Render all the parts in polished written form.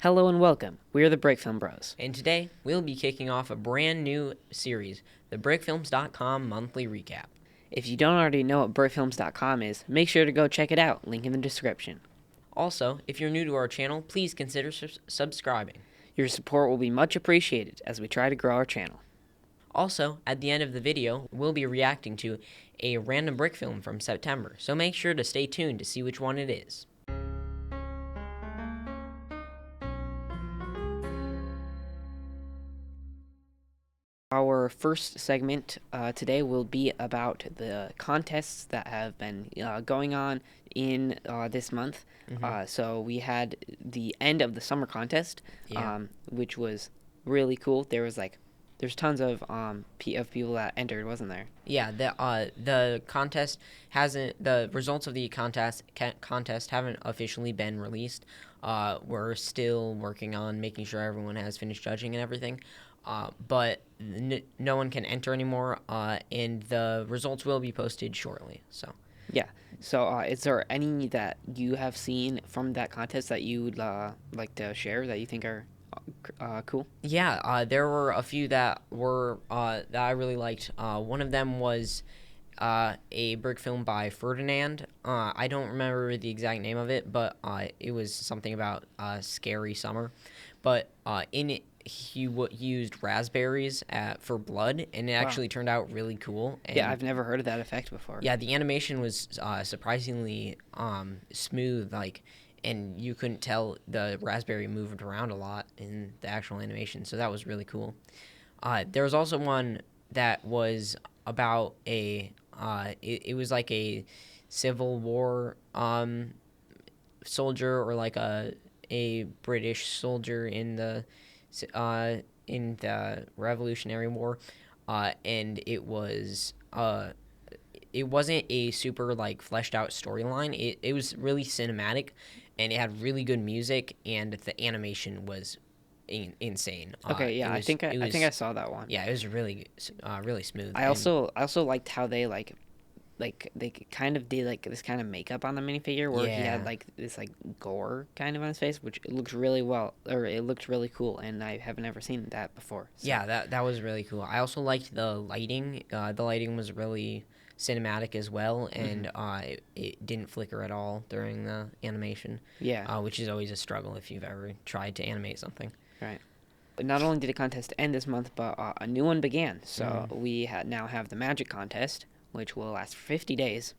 Hello and welcome. We are the Brickfilm Bros. And today, we'll be kicking off a brand new series, the Brickfilms.com Monthly Recap. If you don't already know what Brickfilms.com is, make sure to go check it out. Link in the description. Also, if you're new to our channel, please consider subscribing. Your support will be much appreciated as we try to grow our channel. Also, at the end of the video, we'll be reacting to a random brick film from September, so make sure to stay tuned to see which one it is. Our first segment today will be about the contests that have been going on in this month. So we had the end of the summer contest, which was really cool. There's tons of people that entered, wasn't there? Yeah, the contest hasn't. The results of the contest haven't officially been released. We're still working on making sure everyone has finished judging and everything. But no one can enter anymore, and the results will be posted shortly. So yeah. So is there any that you have seen from that contest that you would like to share that you think are cool? Yeah, there were a few that were that I really liked. One of them was a brick film by Ferdinand. I don't remember the exact name of it, but it was something about scary summer. But in it, he used raspberries for blood, and it actually turned out really cool. And yeah, I've never heard of that effect before. Yeah, the animation was surprisingly smooth, and you couldn't tell the raspberry moved around a lot in the actual animation, so that was really cool. There was also one that was about it was like a Civil War soldier, or like a British soldier in the Revolutionary War, and it wasn't a super fleshed out storyline. It was really cinematic, and it had really good music, and the animation was insane. Okay, yeah, I think I saw that one. Yeah, it was really smooth. I also liked how they they kind of did this kind of makeup on the minifigure where he had this gore kind of on his face, which it looked really cool, and I haven't ever seen that before. So. Yeah, that was really cool. I also liked the lighting. The lighting was really cinematic as well, and it didn't flicker at all during the animation. Yeah, which is always a struggle if you've ever tried to animate something. Right. But not only did a contest end this month, but a new one began. So we now have the Magic Contest, which will last for 50 days.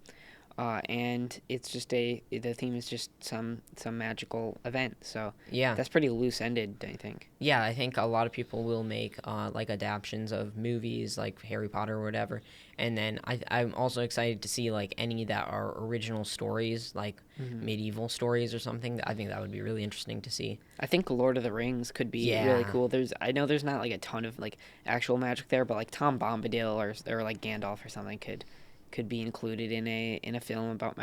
And it's just the theme is just some magical event. So yeah, that's pretty loose-ended, don't you think? Yeah, I think a lot of people will make adaptions of movies like Harry Potter or whatever. And then I'm also excited to see any that are original stories, medieval stories or something. I think that would be really interesting to see. I think Lord of the Rings could be really cool. I know there's not a ton of actual magic there, but Tom Bombadil or Gandalf or something could be included in a film about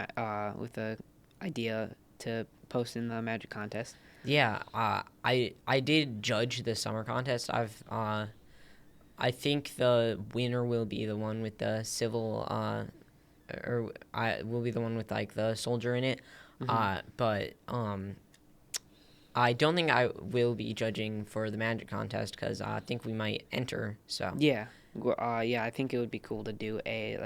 with the idea to post in the Magic Contest. Yeah, I did judge the summer contest. I think the winner will be the one with the civil, will be the one with the soldier in it. But I don't think I will be judging for the Magic Contest because I think we might enter. So yeah, I think it would be cool to do a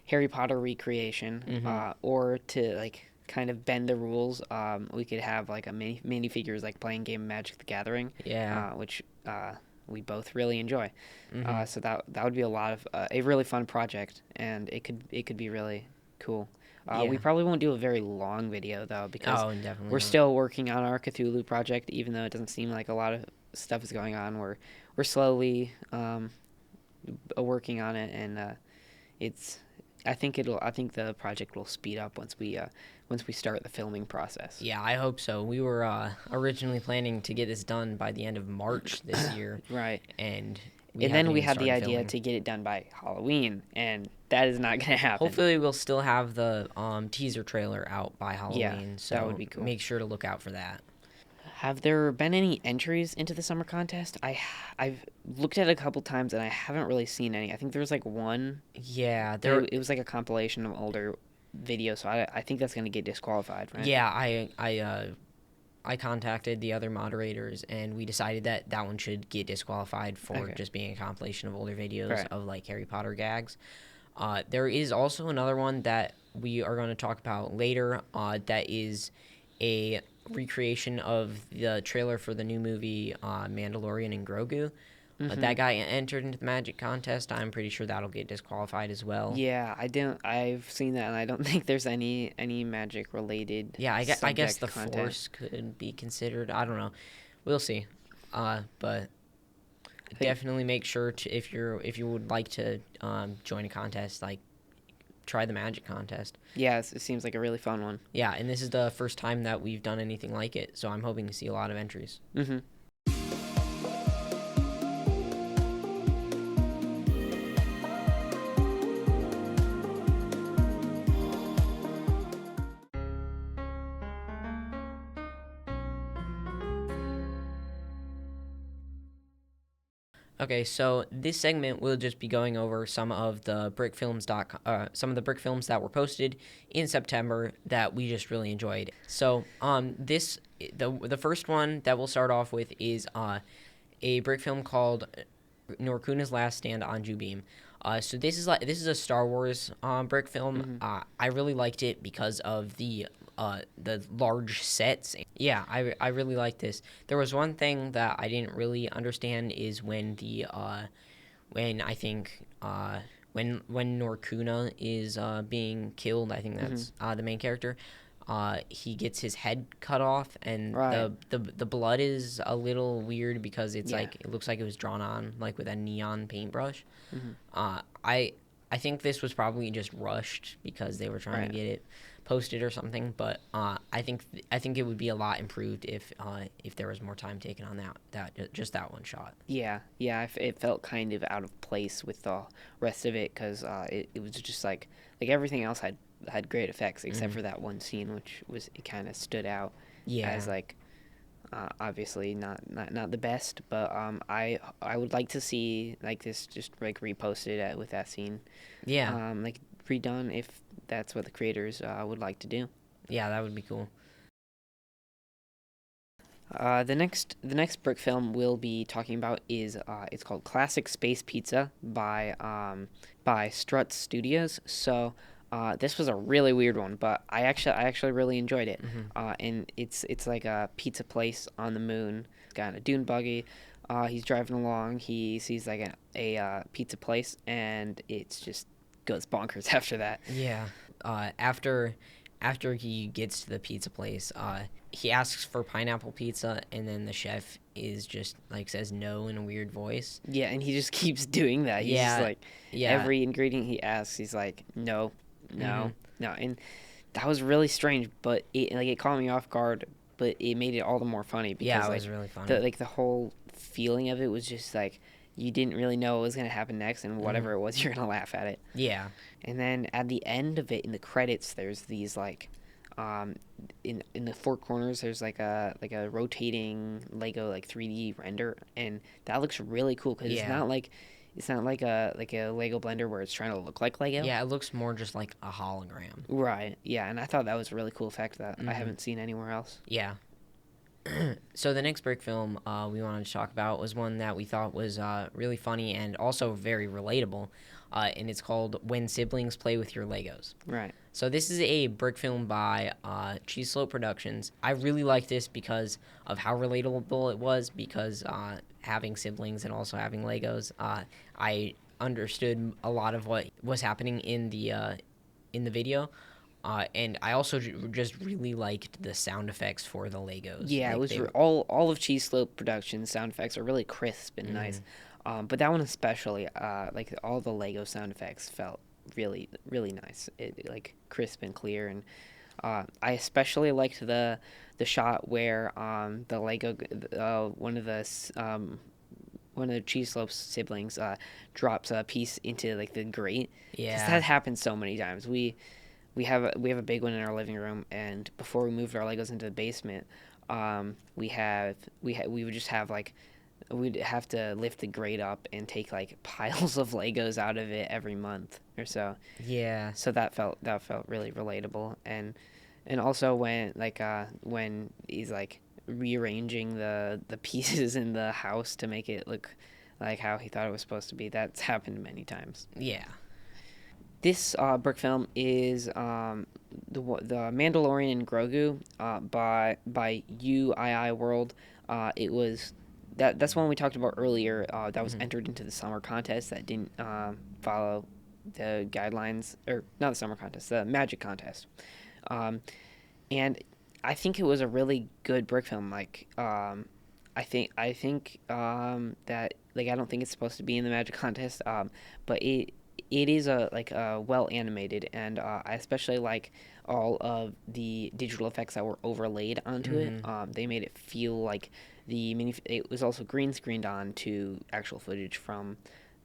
Harry Potter recreation, or to kind of bend the rules. We could have a minifigures playing game of Magic the Gathering. Yeah, which we both really enjoy. So that would be a really fun project, and it could be really cool. We probably won't do a very long video though, because we're still working on our Cthulhu project. Even though it doesn't seem like a lot of stuff is going on, we're slowly working on it, and I think the project will speed up once we start the filming process. Yeah, I hope so. We were originally planning to get this done by the end of March this year. Right. And then we had the idea to get it done by Halloween, and that is not going to happen. Hopefully we'll still have the teaser trailer out by Halloween. Yeah, so that would be cool. Make sure to look out for that. Have there been any entries into the summer contest? I've looked at it a couple times, and I haven't really seen any. I think there was one. Yeah, it was a compilation of older videos, so I think that's going to get disqualified, right? Yeah, I I contacted the other moderators, and we decided that that one should get disqualified for Okay. just being a compilation of older videos Right. of like Harry Potter gags. There is also another one that we are going to talk about later. That is a recreation of the trailer for the new movie Mandalorian and Grogu. Mm-hmm. That guy entered into the magic contest. I'm pretty sure that'll get disqualified as well. Yeah, I don't. I've seen that, and I don't think there's any magic related Yeah, I guess subject the content. Force could be considered. I don't know. We'll see. But I think definitely make sure to if you would like to join a contest, like try the magic contest. yeah, it seems like a really fun one. Yeah, and this is the first time that we've done anything like it, so I'm hoping to see a lot of entries. Mm-hmm. Okay, so this segment will just be going over some of the some of the brick films that were posted in September that we just really enjoyed. So, the first one that we'll start off with is a brick film called Norkuna's Last Stand on Jubeam. So this is a Star Wars brick film. Mm-hmm. I really liked it because of the large sets. Yeah, I really like this. There was one thing that I didn't really understand is when I think when Norkuna is being killed. I think Mm-hmm. that's the main character. He gets his head cut off, and Right. the blood is a little weird because it's Yeah. like it looks like it was drawn on like with a neon paintbrush. Mm-hmm. Uh, I I think this was probably just rushed because they were trying Right. to get it posted or something. But I think it would be a lot improved if there was more time taken on just that one shot. Yeah. Yeah. It felt kind of out of place with the rest of it because it was just like everything else had great effects except Hmm. for that one scene, which was it kind of stood out Yeah, as like obviously not the best, but I would like to see like this just like reposted with that scene, yeah, like redone if that's what the creators would like to do. yeah. That would be cool. The next brick film we'll be talking about is it's called Classic Space Pizza by Strut Studios. So this was a really weird one, but I actually really enjoyed it. Hmm. And it's like a pizza place on the moon. It's got a dune buggy. He's driving along. He sees like a pizza place, and it's just goes bonkers after that. Yeah. After he gets to the pizza place, he asks for pineapple pizza, and then the chef is just like says no in a weird voice. Yeah, and he just keeps doing that. He's just Yeah, like yeah. every ingredient he asks, he's like, no, Hmm. no, no, and that was really strange. But it caught me off guard, but it made it all the more funny Yeah, because it like was really funny. the whole feeling of it was just like you didn't really know what was gonna happen next, and Hmm. whatever it was, you're gonna laugh at it. Yeah. And then at the end of it, in the credits, there's these like, um, in the four corners, there's like a rotating Lego like 3D render, and that looks really cool because Yeah. it's not like a Lego blender where it's trying to look like Lego. Yeah, it looks more just like a hologram. Right. Yeah, and I thought that was a really cool effect that I Hmm. haven't seen anywhere else. Yeah. So the next brick film we wanted to talk about was one that we thought was really funny and also very relatable, and it's called "When Siblings Play with Your Legos." Right. So this is a brick film by Cheese Slope Productions. I really like this because of how relatable it was. Because having siblings and also having Legos, I understood a lot of what was happening in the video. And I also just really liked the sound effects for the Legos. Yeah, it Like was they, all of Cheese Slope Productions sound effects are really crisp and mhm. nice. But that one especially, like all the Lego sound effects felt really nice. Like crisp and clear, and I especially liked the shot where the Lego one of the Cheese Slope's siblings drops a piece into like the grate because Yeah, that happens so many times. We have a big one in our living room, and before we moved our Legos into the basement, we would just have like we'd have to lift the grate up and take like piles of Legos out of it every month or so. yeah, So that felt really relatable, and also when he's like rearranging the pieces in the house to make it look like how he thought it was supposed to be. That's happened many times. Yeah. This brick film is the Mandalorian and Grogu by UII World. It was that's one we talked about earlier. That was entered into the summer contest that didn't follow the guidelines, or not the summer contest, the magic contest. And I think it was a really good brick film. I think that I don't think it's supposed to be in the magic contest. But it is a well animated, and I especially like all of the digital effects that were overlaid onto it. They made it feel like it was also green screened onto actual footage from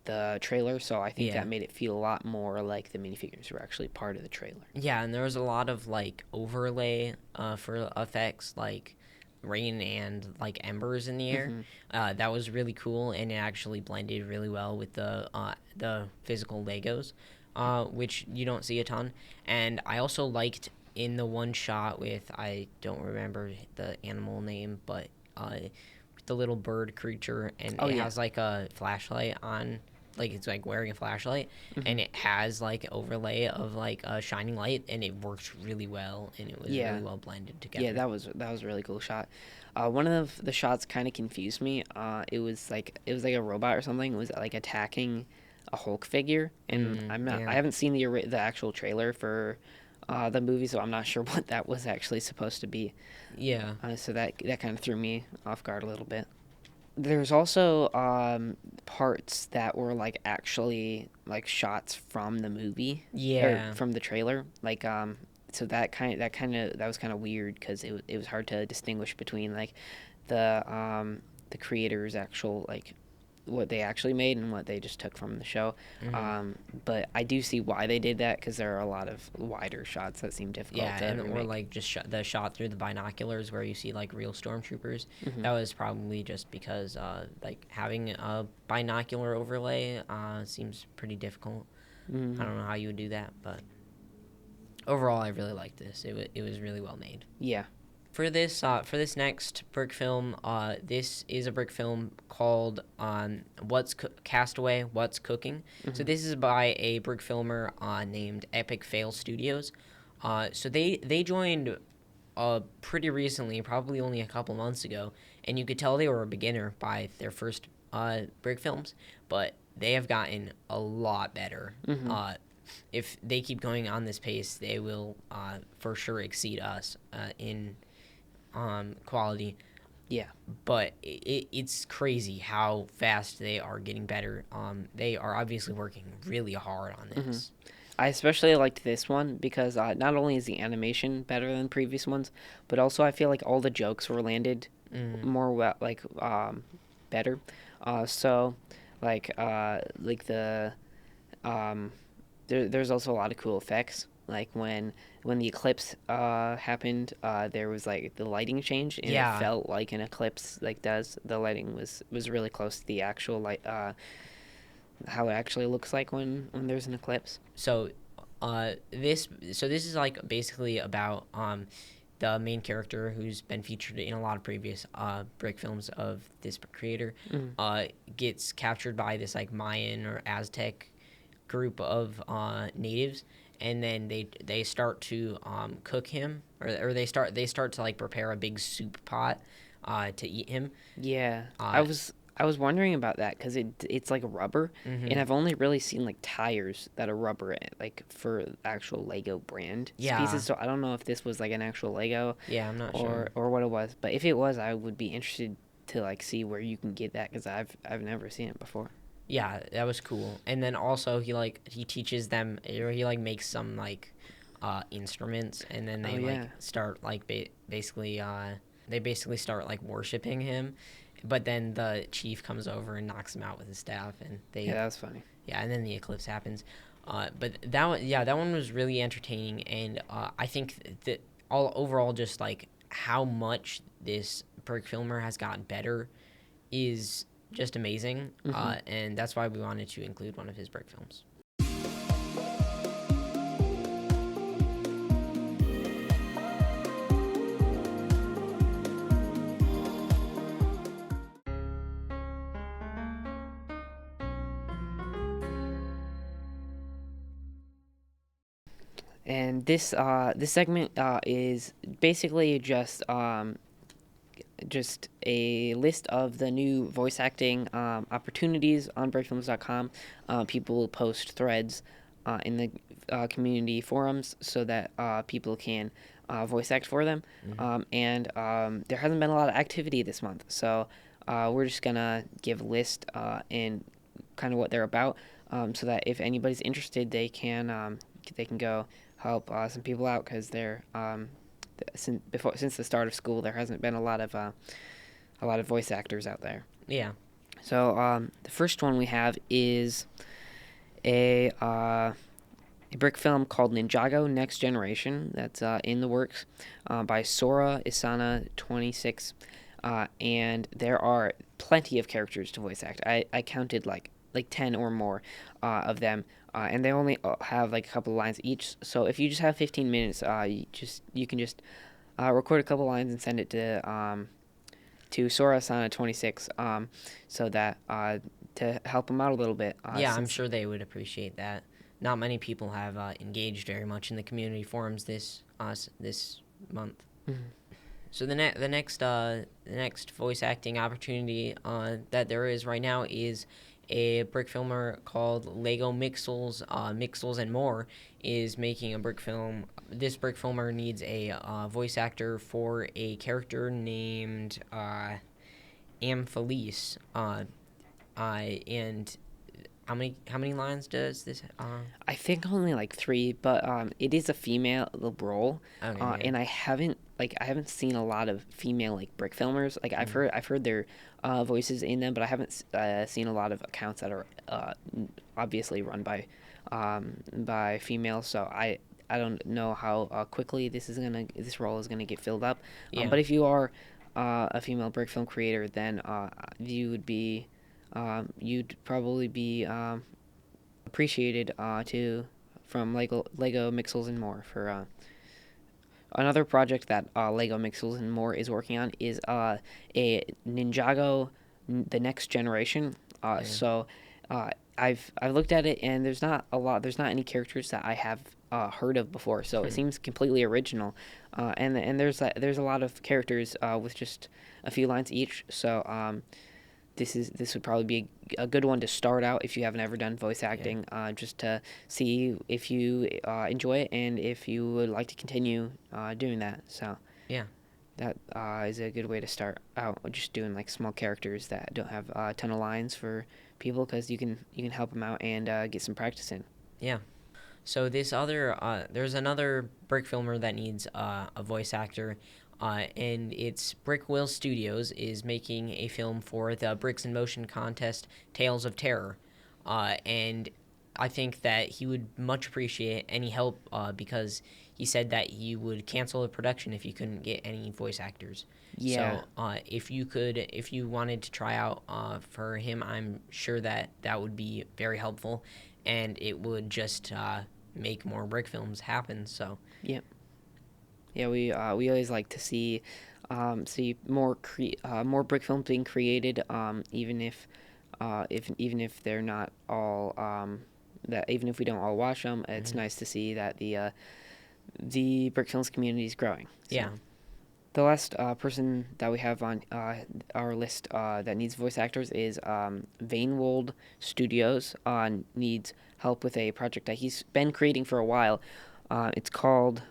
the trailer, so I think that made it feel a lot more like the minifigures were actually part of the trailer. Yeah, and there was a lot of overlay for effects, like rain and embers in the air. That was really cool, and it actually blended really well with the physical Legos, which you don't see a ton. And I also liked in the one shot with, I don't remember the animal name, but with the little bird creature, and it has a flashlight on. It's wearing a flashlight, and it has overlay of a shining light, and it works really well, and it was really well blended together. Yeah, that was a really cool shot. One of the shots kind of confused me. It was like a robot or something. It was attacking a Hulk figure, and I haven't seen the actual trailer for the movie, so I'm not sure what that was actually supposed to be. Yeah. So that kind of threw me off guard a little bit. There's also parts that were actually shots from the movie, or from the trailer. So that was kind of weird, because it was hard to distinguish between the creator's actual what they actually made and what they just took from the show. But I do see why they did that, because there are a lot of wider shots that seem difficult to remake. Or just the shot through the binoculars where you see real stormtroopers. That was probably just because having a binocular overlay seems pretty difficult. I don't know how you would do that, but overall I really liked this. It was really well made. Yeah. For this next brick film, this is a brick film called Castaway, What's Cooking. So this is by a brick filmer named Epic Fail Studios. So they joined pretty recently, probably only a couple months ago, and you could tell they were a beginner by their first brick films, but they have gotten a lot better. If they keep going on this pace, they will for sure exceed us in quality. Yeah. But it's crazy how fast they are getting better. They are obviously working really hard on this. I especially liked this one because not only is the animation better than previous ones, but also I feel like all the jokes were landed more well, better. There's also a lot of cool effects. When the eclipse happened, there was the lighting changed, and it felt like an eclipse does. The lighting was really close to the actual light, how it actually looks like when there's an eclipse. So this is basically about the main character, who's been featured in a lot of previous brick films of this creator, gets captured by this Mayan or Aztec group of natives, and then they start to cook him, or they start to prepare a big soup pot to eat him. Yeah, I was wondering about that, because it's rubber, and I've only really seen tires that are rubber, for actual Lego brand pieces. So I don't know if this was an actual Lego. Yeah, I'm not sure. Or what it was. But if it was, I would be interested to see where you can get that, because I've never seen it before. Yeah, that was cool. And then also he teaches them, or he makes some instruments, and then they start basically start worshiping him. But then the chief comes over and knocks him out with his staff, and that was funny. Yeah, and then the eclipse happens. But that one was really entertaining, and I think that overall just how much this brick filmer has gotten better is just amazing, and that's why we wanted to include one of his brick films. And this segment is basically just a list of the new voice acting opportunities on Brickfilms.com. People post threads in the community forums so that people can voice act for them. And there hasn't been a lot of activity this month, so we're just gonna give a list and kind of what they're about, so that if anybody's interested, they can go help some people out because they're since the start of school, there hasn't been a lot of voice actors out there. Yeah. So the first one we have is a brick film called Ninjago Next Generation that's in the works by Sora Isana 26, and there are plenty of characters to voice act. I counted like 10 or more of them. And they only have like a couple of lines each. So if you just have 15 minutes, you can just record a couple lines and send it to Sora Sana 26, so that to help them out a little bit. Yeah, I'm sure they would appreciate that. Not many people have engaged very much in the community forums this month. Mm-hmm. So the next voice acting opportunity that there is right now is a brick filmer called Lego Mixels. Mixels and More is making a brick film. This brick filmer needs a voice actor for a character named Amphalise. And how many lines does this? I think only like three, but it is a female role, Okay, yeah. and I haven't seen a lot of female like brick filmers. Like I've heard their voices in them, but I haven't seen a lot of accounts that are obviously run by females. So I don't know how quickly this role is gonna get filled up. Yeah. But if you are a female brick film creator, then you'd probably be appreciated from Lego Mixels and More for another project that Lego Mixels and More is working on is a Ninjago the Next Generation. So I've looked at it, and there's not any characters that I have heard of before, so it seems completely original. And there's a lot of characters with just a few lines each. So this would probably be a good one to start out if you haven't ever done voice acting, just to see if you enjoy it and if you would like to continue doing that. So Yeah. that is a good way to start out, just doing like small characters that don't have a ton of lines for people, because you can help them out and get some practice in. Yeah. So there's another brick filmer that needs a voice actor, and it's Brickwill Studios is making a film for the Bricks in Motion contest, Tales of Terror, and I think that he would much appreciate any help because he said that he would cancel the production if you couldn't get any voice actors. Yeah. So if you wanted to try out for him, I'm sure that would be very helpful, and it would just make more brick films happen. So Yep. Yeah, we always like to see more more brick films being created, even if they're not all that even if we don't all watch them. It's nice to see that the brick films community is growing. So. yeah, The last person that we have on our list that needs voice actors is Vainwold Studios. Needs help with a project that he's been creating for a while. It's called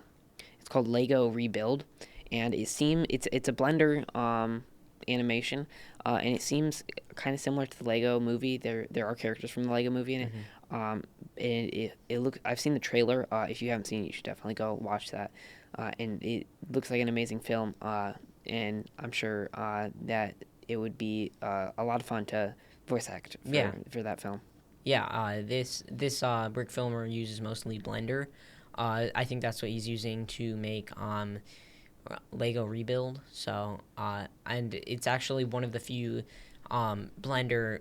Lego Rebuild, and it's a Blender animation, and it seems kind of similar to the Lego movie. There are characters from the Lego movie in it. And it I've seen the trailer. If you haven't seen it, you should definitely go watch that. And it looks like an amazing film. And I'm sure that it would be a lot of fun to voice act for that film. yeah. This brick filmer uses mostly Blender. I think that's what he's using to make Lego Rebuild. So and it's actually one of the few Blender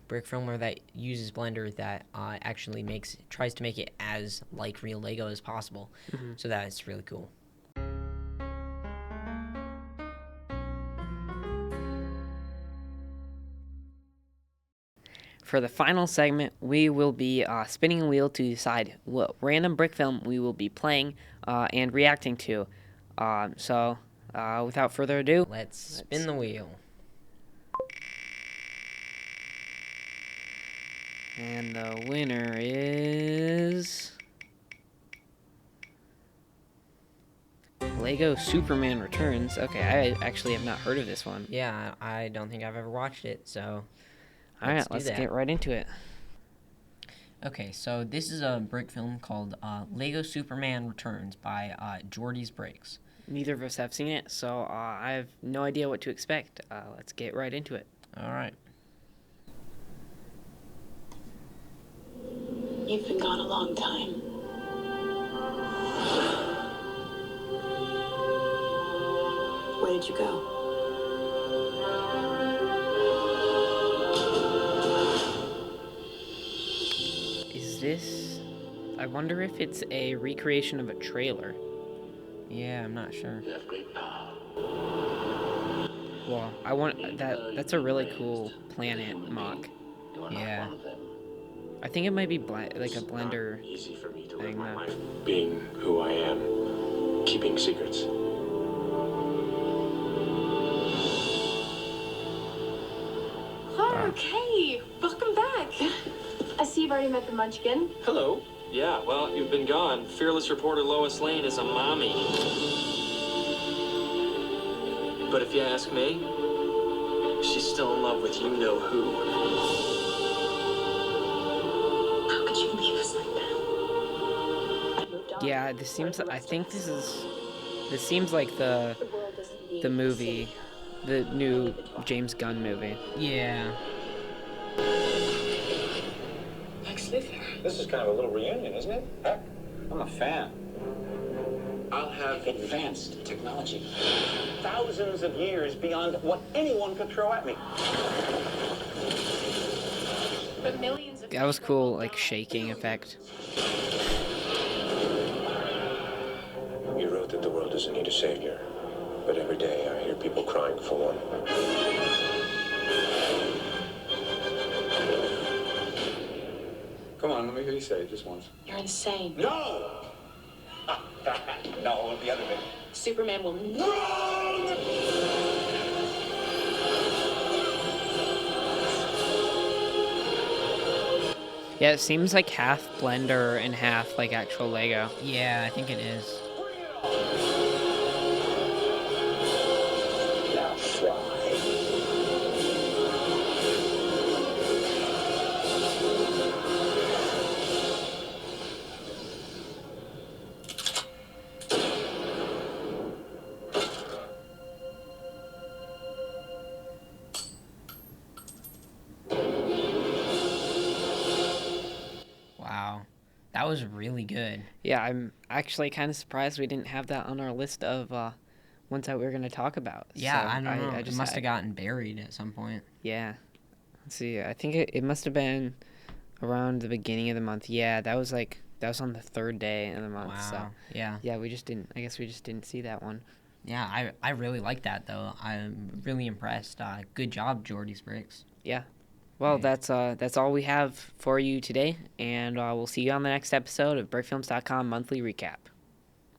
brick filmer that uses Blender that actually tries to make it as like real Lego as possible. So that's really cool. for the final segment, we will be spinning a wheel to decide what random brick film we will be playing and reacting to. So, without further ado, Let's spin the wheel. And the winner is Lego Superman Returns. Okay, I actually have not heard of this one. Yeah, I don't think I've ever watched it, so All right, let's get right into it. Okay, so this is a brick film called Lego Superman Returns by Jordy's Bricks. Neither of us have seen it, so I have no idea what to expect. Let's get right into it. All right. You've been gone a long time. Where did you go? Is this... I wonder if it's a recreation of a trailer. Yeah, I'm not sure. You have great power. Well, I want... That's a really cool planet mock. You are Yeah. not one of them. I think it might be like a It's Blender not easy for me to live thing, my though. life being who I am, keeping secrets. Okay, welcome back. I see you've already met the Munchkin. Hello. Yeah, well, you've been gone. Fearless reporter Lois Lane is a mommy. But if you ask me, she's still in love with you-know-who. How could you leave us like that? Yeah, this seems... I think this is... This seems like the movie... The new James Gunn movie. Yeah. Lex Luthor. This is kind of a little reunion, isn't it? Heck, I'm a fan. I'll have advanced technology. Thousands of years beyond what anyone could throw at me. But millions of That was cool, like, shaking effect. You wrote that the world doesn't need a savior, but every day I hear people crying for one. Come on, let me hear you say it just once. You're insane. No! No, the other bit. Superman will Yeah, it seems like half Blender and half, like, actual Lego. Yeah, I think it is. Now fly. Wow. That was really good. Yeah, I'm actually kind of surprised we didn't have that on our list of ones that we were going to talk about. Yeah, So I don't know. just It must have gotten buried at some point. Yeah. Let's see. I think it must have been around the beginning of the month. Yeah, that was on the third day of the month. Wow. So Yeah. yeah, I guess we just didn't see that one. Yeah, I really like that, though. I'm really impressed. Good job, Jordy's Bricks. Yeah. Well, Yeah. that's all we have for you today, and we'll see you on the next episode of Brickfilms.com monthly recap.